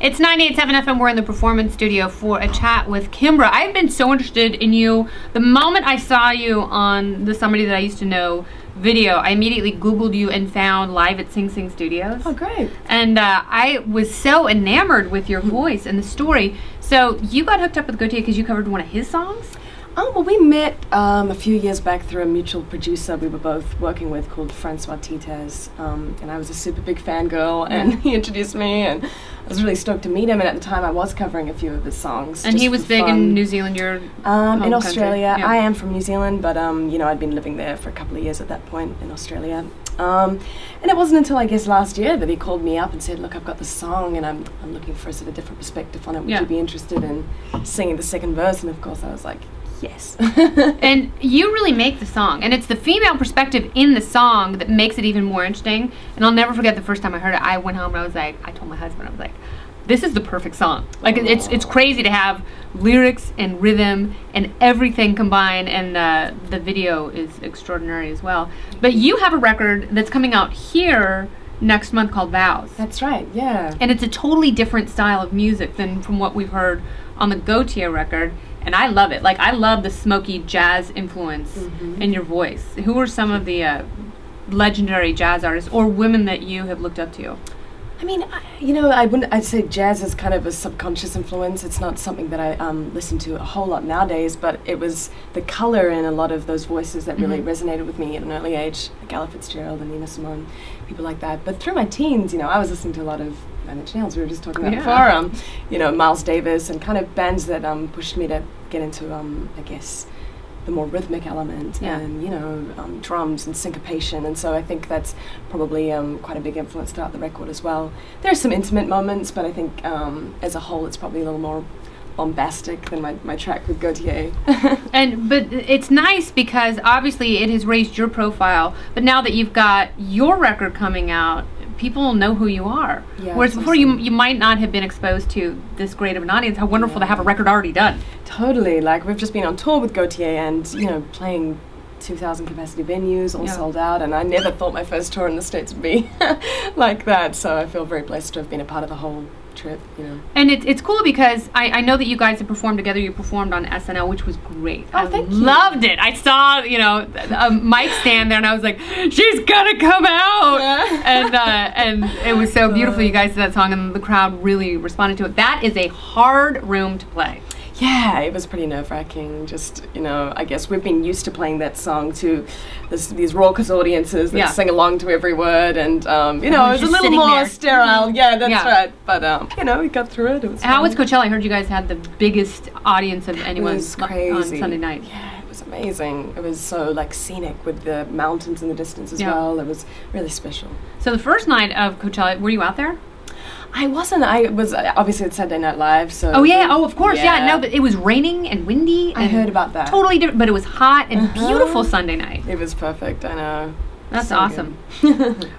It's 98.7 FM. We're in the performance studio for a chat with Kimbra. I've been so interested in you. The moment I saw you on the Somebody That I Used to Know video, I immediately Googled you and found Live at Sing Sing Studios. Oh, great. And I was so enamored with your voice and the story. So you got hooked up with Gotye because you covered one of his songs? Oh, well, we met a few years back through a mutual producer we were both working with called Francois Tites, and I was a super big fangirl, and he introduced me, and I was really stoked to meet him, and at the time I was covering a few of his songs. And he was big in New Zealand, your home in Australia. Yeah. I am from New Zealand, but you know, I'd been living there for a couple of years at that point in Australia. And it wasn't until I guess last year that he called me up and said, look, I've got this song and I'm looking for a sort of different perspective on it. Would you be interested in singing the second verse? And of course I was like, yes. And you really make the song, and it's the female perspective in the song that makes it even more interesting. And I'll never forget the first time I heard it. I went home and I was like, I told my husband, I was like, this is the perfect song. Like, it's crazy to have lyrics and rhythm and everything combined, and the video is extraordinary as well. But you have a record that's coming out here next month called Vows. That's right, yeah. And it's a totally different style of music than from what we've heard on the Gotye record. And I love it. Like, I love the smoky jazz influence in your voice. Who are some of the legendary jazz artists or women that you have looked up to? I mean, you know, I'd say jazz is kind of a subconscious influence. It's not something that I listen to a whole lot nowadays, but it was the color in a lot of those voices that really resonated with me at an early age, like Ella Fitzgerald and Nina Simone, people like that. But through my teens, you know, I was listening to a lot of Nine Inch Nails, we were just talking about before, you know, Miles Davis, and kind of bands that pushed me to get into, I guess, the more rhythmic element and, you know, drums and syncopation. And so I think that's probably quite a big influence throughout the record as well. There are some intimate moments, but I think as a whole it's probably a little more bombastic than my track with Gotye. But it's nice because obviously it has raised your profile, but now that you've got your record coming out, people know who you are. Yeah, whereas before you might not have been exposed to this great of an audience. How wonderful to have a record already done. Totally. Like, we've just been on tour with Gotye and, you know, playing 2,000 capacity venues, all sold out, and I never thought my first tour in the States would be like that. So I feel very blessed to have been a part of the whole trip, you know. And it's cool because I know that you guys have performed together. You performed on SNL, which was great. Oh, thank you. Loved it. I saw, you know, a mic stand there, and I was like, she's gonna come out. And it was so beautiful. You guys did that song, and the crowd really responded to it. That is a hard room to play. Yeah, it was pretty nerve-wracking. Just, you know, I guess we've been used to playing that song to these raucous audiences that sing along to every word, and you know, it was a little more sterile. Yeah, that's right. But you know, we got through it. It was How was Coachella? I heard you guys had the biggest audience of anyone on Sunday night. Yeah, it was amazing. It was so like scenic with the mountains in the distance as well. It was really special. So the first night of Coachella, were you out there? I wasn't. I was obviously at Saturday Night Live. So of course, no, but it was raining and windy. I heard about that. Totally different, but it was hot and beautiful Sunday night. It was perfect. I know. That's so awesome.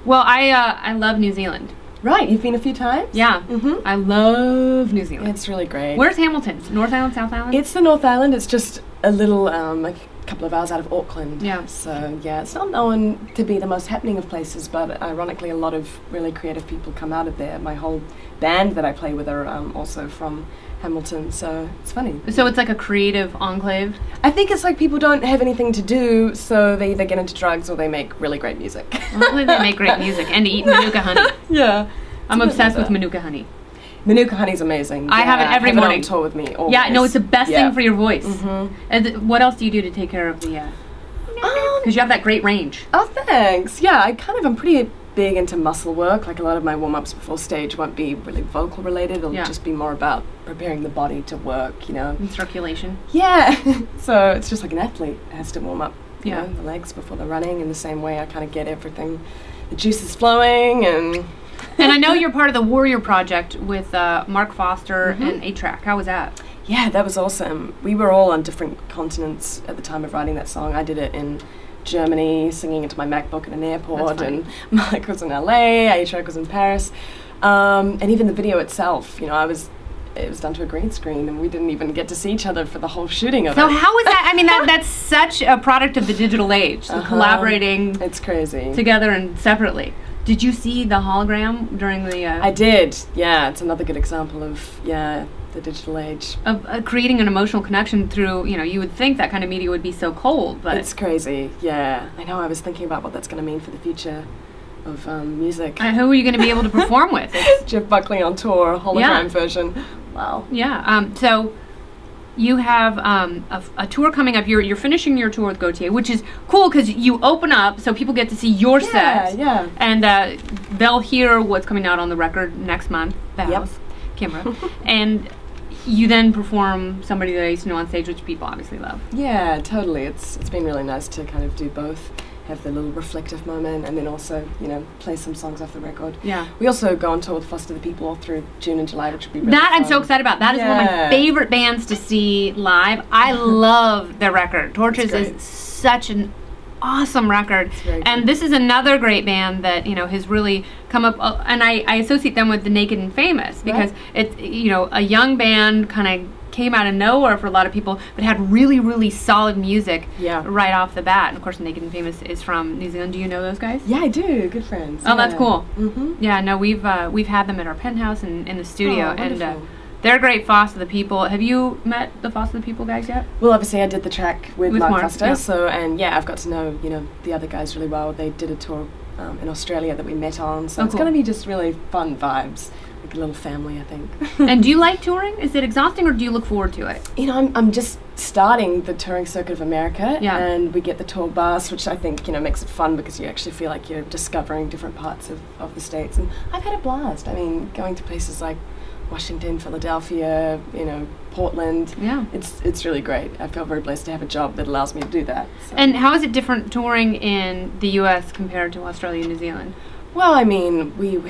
Well, I love New Zealand. Right, you've been a few times? Yeah, I love New Zealand. It's really great. Where's Hamilton? North Island, South Island? It's the North Island. It's just a little a couple of hours out of Auckland. Yeah. So yeah, it's not known to be the most happening of places, but ironically a lot of really creative people come out of there. My whole band that I play with are also from Hamilton, so it's funny. So it's like a creative enclave? I think it's like people don't have anything to do, so they either get into drugs or they make really great music. Well, they make great music, and to eat Manuka honey. Yeah. I'm obsessed with Manuka honey. Manuka honey's amazing. I have it every morning. On tour with me. Always. Yeah, no, it's the best thing for your voice. And what else do you do to take care of the? Because you have that great range. Oh, thanks. Yeah, I'm pretty big into muscle work. Like, a lot of my warm-ups before stage won't be really vocal related. It'll just be more about preparing the body to work, you know. And circulation. Yeah. So it's just like an athlete has to warm up, you know, the legs before they're running. In the same way, I kind of get everything, the juices flowing and. And I know you're part of the Warrior Project with Mark Foster and A-Track. How was that? Yeah, that was awesome. We were all on different continents at the time of writing that song. I did it in Germany, singing into my MacBook at an airport, and Mark was in LA, A-Track was in Paris. And even the video itself, you know, it was done to a green screen, and we didn't even get to see each other for the whole shooting of it. So how was that? I mean, that's such a product of the digital age, collaborating it's crazy. Together and separately. Did you see the hologram during the? I did. Yeah, it's another good example of the digital age of creating an emotional connection through. You would think that kind of media would be so cold, but it's crazy. Yeah, I know. I was thinking about what that's going to mean for the future of music. Who are you going to be able to perform with? Jeff Buckley on tour, hologram version. Wow. Yeah. So you have a tour coming up. You're finishing your tour with Gotye, which is cool because you open up so people get to see your set. Yeah. And they'll hear what's coming out on the record next month. Vows, Kimbra, and you then perform somebody that I used to know on stage, which people obviously love. Yeah, totally. It's been really nice to kind of do both. Have the little reflective moment and then also, play some songs off the record. Yeah. We also go on tour with Foster the People all through June and July, which would be really fun. I'm so excited about. That is one of my favorite bands to see live. I love their record. Torches is such an awesome record. And this is another great band that, has really come up, and I associate them with the Naked and Famous because it's, a young band kind of came out of nowhere for a lot of people, but had really, really solid music right off the bat. And of course, Naked and Famous is from New Zealand. Do you know those guys? Yeah, I do. Good friends. Oh, that's cool. Mm-hmm. Yeah, no, we've had them at our penthouse and in the studio, and they're great. Foster the People. Have you met the Foster the People guys yet? Well, obviously, I did the track with Mark Foster. Yeah. So, I've got to know the other guys really well. They did a tour in Australia that we met on. So it's going to be just really fun vibes. Like a little family, I think. And do you like touring? Is it exhausting, or do you look forward to it? I'm just starting the touring circuit of America, and we get the tour bus, which I think makes it fun because you actually feel like you're discovering different parts of the States. And I've had a blast. I mean, going to places like Washington, Philadelphia, Portland. Yeah, it's really great. I feel very blessed to have a job that allows me to do that. So. And how is it different touring in the U.S. compared to Australia and New Zealand? Well, I mean, we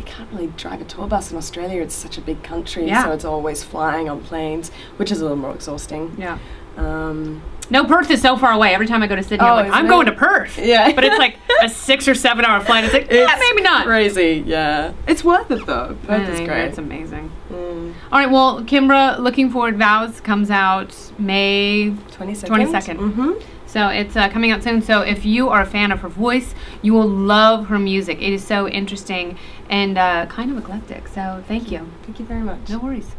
can't really drive a tour bus in Australia. It's such a big country, so it's always flying on planes, which is a little more exhausting. Yeah. No, Perth is so far away. Every time I go to Sydney, I'm going to Perth. Yeah. But it's like a 6 or 7 hour flight. It's like, maybe not. Crazy, yeah. It's worth it, though. Perth is great. It's amazing. All right, well, Kimbra, looking forward. Vows comes out May 22nd. Mm-hmm. So it's coming out soon. So if you are a fan of her voice, you will love her music. It is so interesting and kind of eclectic. So thank you. Thank you very much. No worries.